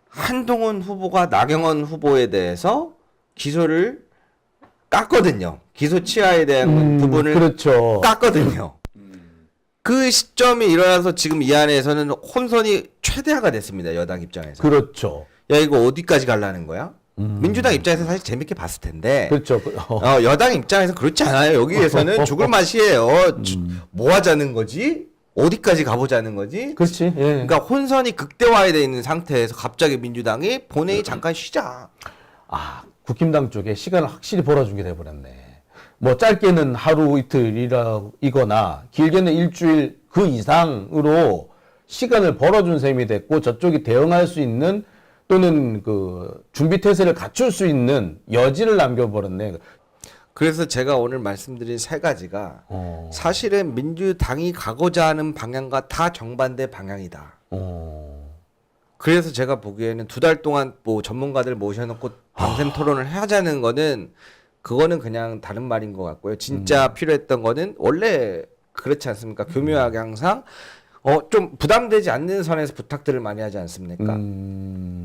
S1: 한동훈 후보가 나경원 후보에 대해서 기소를 깠거든요. 기소 치하에 대한 부분을
S2: 그렇죠.
S1: 깠거든요. 그 시점이 일어나서 지금 이 안에서는 혼선이 최대화가 됐습니다. 여당 입장에서.
S2: 그렇죠.
S1: 야 이거 어디까지 가려는 거야? 민주당 입장에서 사실 재밌게 봤을 텐데
S2: 그렇죠.
S1: 여당 입장에서 그렇지 않아요. 여기에서는 죽을 맛이에요. 뭐 하자는 거지? 어디까지 가보자는 거지?
S2: 그렇지. 예.
S1: 그러니까 혼선이 극대화돼 있는 상태에서 갑자기 민주당이 본회의 잠깐 쉬자.
S2: 아, 국힘당 쪽에 시간을 확실히 벌어주게 돼버렸네. 뭐 짧게는 하루 이틀이거나 길게는 일주일 그 이상으로 시간을 벌어준 셈이 됐고 저쪽이 대응할 수 있는 또는 그 준비 태세를 갖출 수 있는 여지를 남겨버렸네.
S1: 그래서 제가 오늘 말씀드린 세 가지가 사실은 민주당이 가고자 하는 방향과 다 정반대 방향이다. 그래서 제가 보기에는 2달 동안 뭐 전문가들 모셔놓고 밤샘 토론을 하자는 거는 그거는 그냥 다른 말인 것 같고요. 진짜 필요했던 거는 원래 그렇지 않습니까? 교묘하게 항상 좀 부담되지 않는 선에서 부탁들을 많이 하지 않습니까?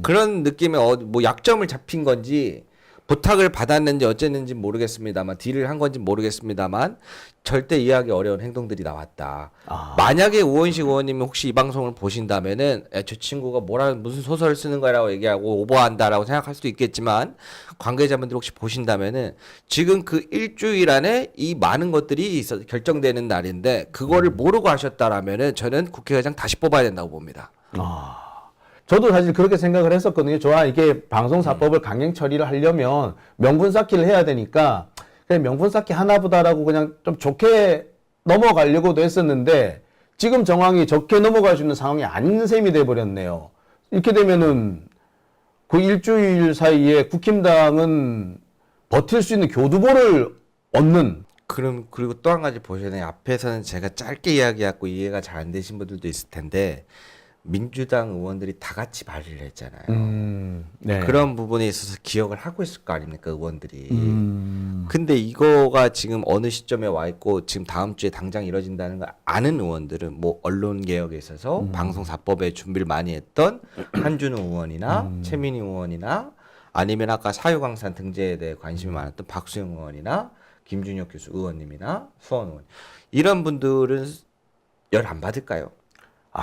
S1: 그런 느낌의 뭐 약점을 잡힌 건지 부탁을 받았는지 어쨌는지 모르겠습니다만 딜을 한 건지 모르겠습니다만 절대 이해하기 어려운 행동들이 나왔다. 만약에 우원식 의원님이 혹시 이 방송을 보신다면은 저 친구가 무슨 소설을 쓰는 거라고 얘기하고 오버한다라고 생각할 수도 있겠지만 관계자분들 혹시 보신다면은 지금 그 일주일 안에 이 많은 것들이 결정되는 날인데 그거를 모르고 하셨다라면은 저는 국회의장 다시 뽑아야 된다고 봅니다.
S2: 저도 사실 그렇게 생각을 했었거든요. 이게 방송사법을 강행 처리를 하려면 명분 쌓기를 해야 되니까 그냥 명분 쌓기 하나보다라고 그냥 좀 좋게 넘어가려고도 했었는데 지금 정황이 좋게 넘어갈 수 있는 상황이 아닌 셈이 돼버렸네요. 이렇게 되면은 그 일주일 사이에 국힘당은 버틸 수 있는 교두보를 얻는.
S1: 그리고 또 한 가지 보셔야 돼요. 앞에서는 제가 짧게 이야기하고 이해가 잘 안 되신 분들도 있을 텐데 민주당 의원들이 다 같이 발의를 했잖아요.
S2: 네.
S1: 그런 부분에 있어서 기억을 하고 있을 거 아닙니까, 의원들이. 근데 이거가 지금 어느 시점에 와 있고 지금 다음 주에 당장 이뤄진다는 걸 아는 의원들은 뭐 언론 개혁에 있어서 방송사법에 준비를 많이 했던 한준우 의원이나 최민희 의원이나 아니면 아까 사유광산 등재에 대해 관심이 많았던 박수영 의원이나 김준혁 교수 의원님이나 수원 의원 이런 분들은 열 안 받을까요?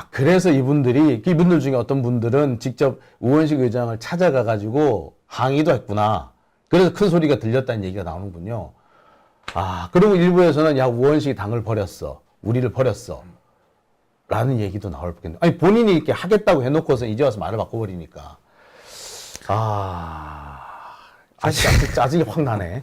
S2: 그래서 이분들 중에 어떤 분들은 직접 우원식 의장을 찾아가가지고 항의도 했구나. 그래서 큰 소리가 들렸다는 얘기가 나오는군요. 그리고 일부에서는 우원식이 당을 버렸어. 우리를 버렸어. 라는 얘기도 나올 뻔했네. 아니, 본인이 이렇게 하겠다고 해놓고서 이제 와서 말을 바꿔버리니까. 짜증이 확 나네.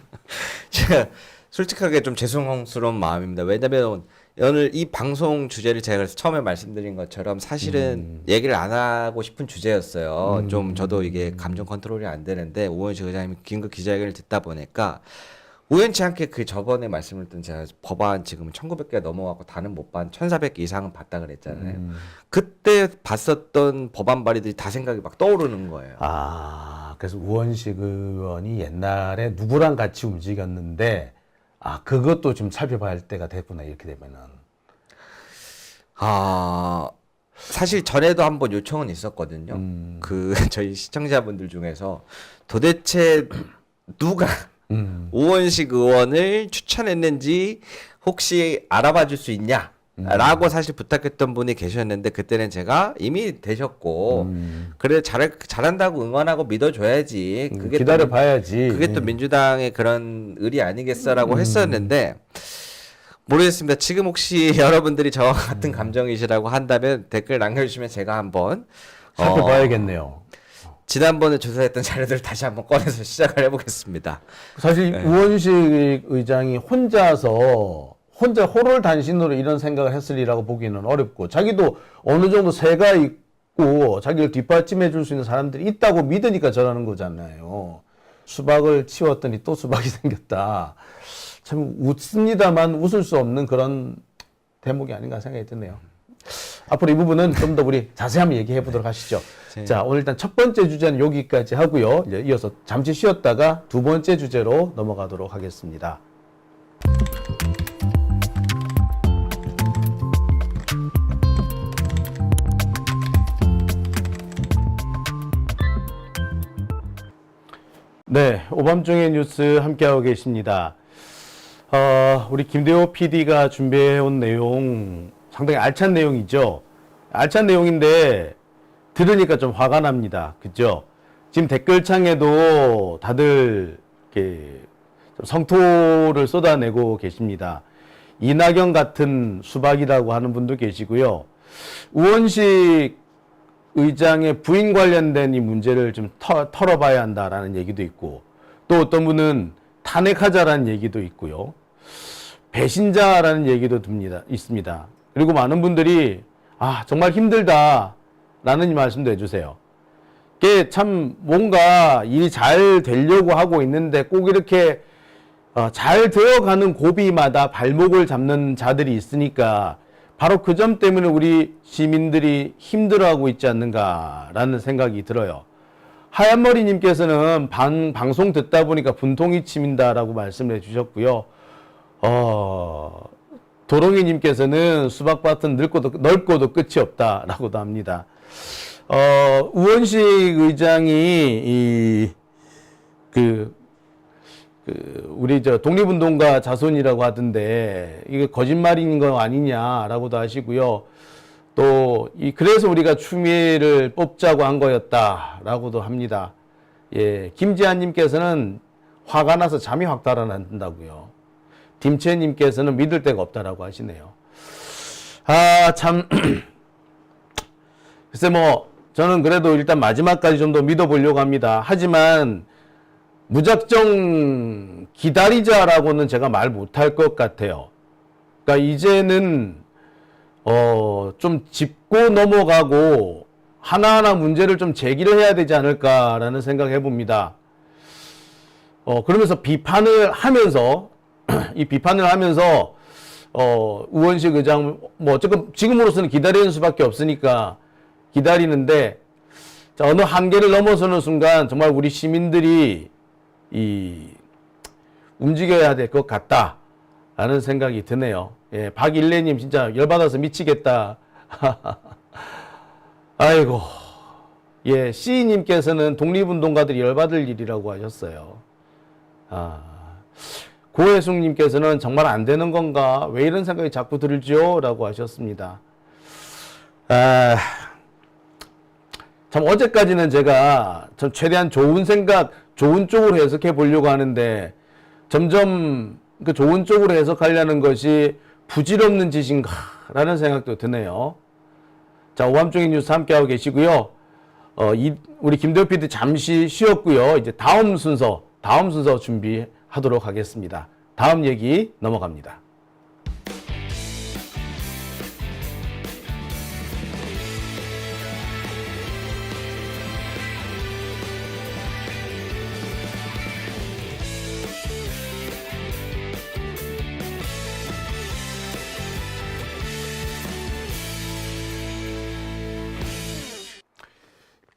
S1: 제가 솔직하게 좀 죄송스러운 마음입니다. 왜냐면 오늘 이 방송 주제를 제가 그래서 처음에 말씀드린 것처럼 사실은 얘기를 안 하고 싶은 주제였어요. 좀 저도 이게 감정 컨트롤이 안 되는데 우원식 의장님이 긴급 기자회견을 듣다 보니까 우연치 않게 그 저번에 말씀을 드린 제가 법안 지금 1900개 넘어가고 다는 못 반 1400개 이상은 봤다 그랬잖아요. 그때 봤었던 법안 발의들이 다 생각이 막 떠오르는 거예요.
S2: 그래서 우원식 의원이 옛날에 누구랑 같이 움직였는데 그것도 좀 살펴봐야 할 때가 됐구나, 이렇게 되면은.
S1: 사실 전에도 한번 요청은 있었거든요. 저희 시청자분들 중에서 도대체 누가 우원식 의원을 추천했는지 혹시 알아봐 줄 수 있냐? 라고 사실 부탁했던 분이 계셨는데 그때는 제가 이미 되셨고 그래 잘한다고 응원하고 믿어줘야지 그게
S2: 기다려 봐야지.
S1: 그게 또 민주당의 그런 의리 아니겠어라고 했었는데 모르겠습니다. 지금 혹시 여러분들이 저와 같은 감정이시라고 한다면 댓글 남겨주시면 제가 한번
S2: 살펴봐야겠네요.
S1: 지난번에 조사했던 자료들을 다시 한번 꺼내서 시작을 해보겠습니다.
S2: 사실 우원식 의장이 혼자 호를 단신으로 이런 생각을 했으리라고 보기는 어렵고 자기도 어느 정도 세가 있고 자기를 뒷받침해 줄 수 있는 사람들이 있다고 믿으니까 저러는 거잖아요. 수박을 치웠더니 또 수박이 생겼다. 참 웃습니다만 웃을 수 없는 그런 대목이 아닌가 생각이 드네요. 앞으로 이 부분은 좀 더 우리 자세히 한번 얘기해 보도록 하시죠. 자, 오늘 일단 첫 번째 주제는 여기까지 하고요. 이제 이어서 잠시 쉬었다가 두 번째 주제로 넘어가도록 하겠습니다. 네, 오밤중의 뉴스 함께하고 계십니다. 우리 김대호 PD가 준비해온 내용 상당히 알찬 내용이죠. 알찬 내용인데 들으니까 좀 화가 납니다. 그죠? 지금 댓글창에도 다들 이렇게 좀 성토를 쏟아내고 계십니다. 이낙연 같은 수박이라고 하는 분도 계시고요. 우원식 의장의 부인 관련된 이 문제를 좀 털어봐야 한다라는 얘기도 있고 또 어떤 분은 탄핵하자라는 얘기도 있고요. 배신자라는 얘기도 있습니다. 그리고 많은 분들이 정말 힘들다라는 말씀도 해주세요. 이게 참 뭔가 일이 잘 되려고 하고 있는데 꼭 이렇게 잘 되어가는 고비마다 발목을 잡는 자들이 있으니까 바로 그 점 때문에 우리 시민들이 힘들어하고 있지 않는가라는 생각이 들어요. 하얀머리님께서는 방송 듣다 보니까 분통이 치민다라고 말씀을 해주셨고요. 도롱이님께서는 수박밭은 넓고도 끝이 없다라고도 합니다. 우원식 의장이 우리 독립운동가 자손이라고 하던데 이게 거짓말인 거 아니냐라고도 하시고요. 또 그래서 우리가 추미애를 뽑자고 한 거였다라고도 합니다. 예, 김지한님께서는 화가 나서 잠이 확 달아난다고요. 김채님께서는 믿을 데가 없다라고 하시네요. 참 글쎄 저는 그래도 일단 마지막까지 좀 더 믿어보려고 합니다. 하지만 무작정 기다리자라고는 제가 말 못할 것 같아요. 그러니까 이제는 좀 짚고 넘어가고 하나하나 문제를 좀 제기를 해야 되지 않을까라는 생각을 해봅니다. 그러면서 비판을 하면서 우원식 의장 어쨌든 지금으로서는 기다리는 수밖에 없으니까 기다리는데 어느 한계를 넘어서는 순간 정말 우리 시민들이 움직여야 될 것 같다라는 생각이 드네요. 예, 박일래님 진짜 열받아서 미치겠다. 아이고. 예, C님께서는 독립운동가들이 열받을 일이라고 하셨어요. 고혜숙님께서는 정말 안 되는 건가? 왜 이런 생각이 자꾸 들죠? 라고 하셨습니다. 참 어제까지는 제가 좀 최대한 좋은 생각, 좋은 쪽으로 해석해 보려고 하는데 점점 그 좋은 쪽으로 해석하려는 것이 부질없는 짓인가라는 생각도 드네요. 자, 오밤중의 뉴스 함께하고 계시고요. 우리 김대호 PD 잠시 쉬었고요. 이제 다음 순서 준비하도록 하겠습니다. 다음 얘기 넘어갑니다.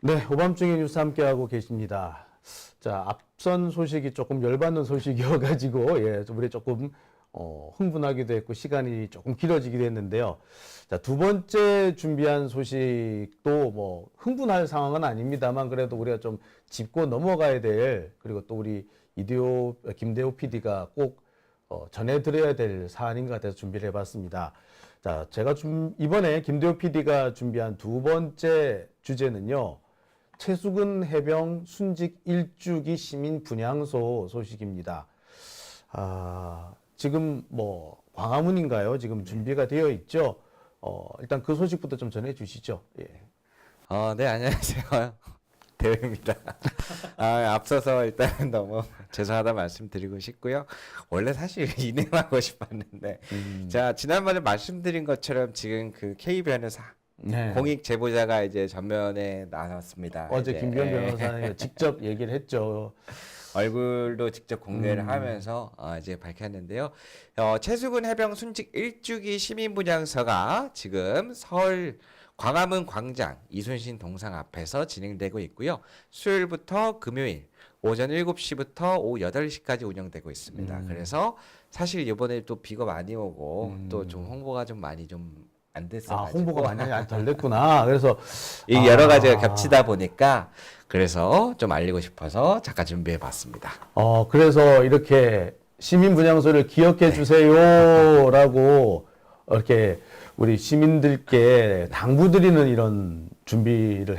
S2: 네, 오밤중의 뉴스 함께하고 계십니다. 자, 앞선 소식이 조금 열받는 소식이어가지고, 우리 조금, 흥분하기도 했고, 시간이 조금 길어지기도 했는데요. 자, 두 번째 준비한 소식도 흥분할 상황은 아닙니다만, 그래도 우리가 좀 짚고 넘어가야 될, 그리고 또 우리 김대호 PD가 꼭, 전해드려야 될 사안인 것 같아서 준비를 해봤습니다. 자, 제가 이번에 김대호 PD가 준비한 두 번째 주제는요. 최수근 해병 순직 일주기 시민 분향소 소식입니다. 지금 뭐 광화문인가요? 지금 준비가 되어 있죠. 일단 그 소식부터 좀 전해 주시죠. 예.
S1: 네, 안녕하세요. 대회입니다. 앞서서 일단 너무 죄송하다 말씀드리고 싶고요. 원래 사실 인행하고 싶었는데, 자, 지난번에 말씀드린 것처럼 지금 그 K 변호사,
S2: 네.
S1: 공익 제보자가 이제 전면에 나왔습니다.
S2: 어제
S1: 이제,
S2: 김기현 변호사가 직접 얘기를 했죠.
S1: 얼굴도 직접 공개를 하면서 이제 밝혔는데요. 최수근 해병 순직 일주기 시민분향소가 지금 서울 광화문 광장 이순신 동상 앞에서 진행되고 있고요. 수요일부터 금요일 오전 7시부터 오후 8시까지 운영되고 있습니다. 그래서 사실 이번에 또 비가 많이 오고 또 좀 홍보가 좀 많이 좀 안 됐어가지고
S2: 홍보가 많이 덜 됐구나. 그래서
S1: 이 여러 가지가 겹치다 보니까 그래서 좀 알리고 싶어서 잠깐 준비해봤습니다.
S2: 그래서 이렇게 시민 분향소를 기억해 주세요라고 이렇게 우리 시민들께 당부드리는 이런 준비를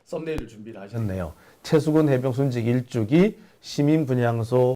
S2: 썸네일을 준비를 하셨네요. 최수근 해병 순직 일주기 시민 분향소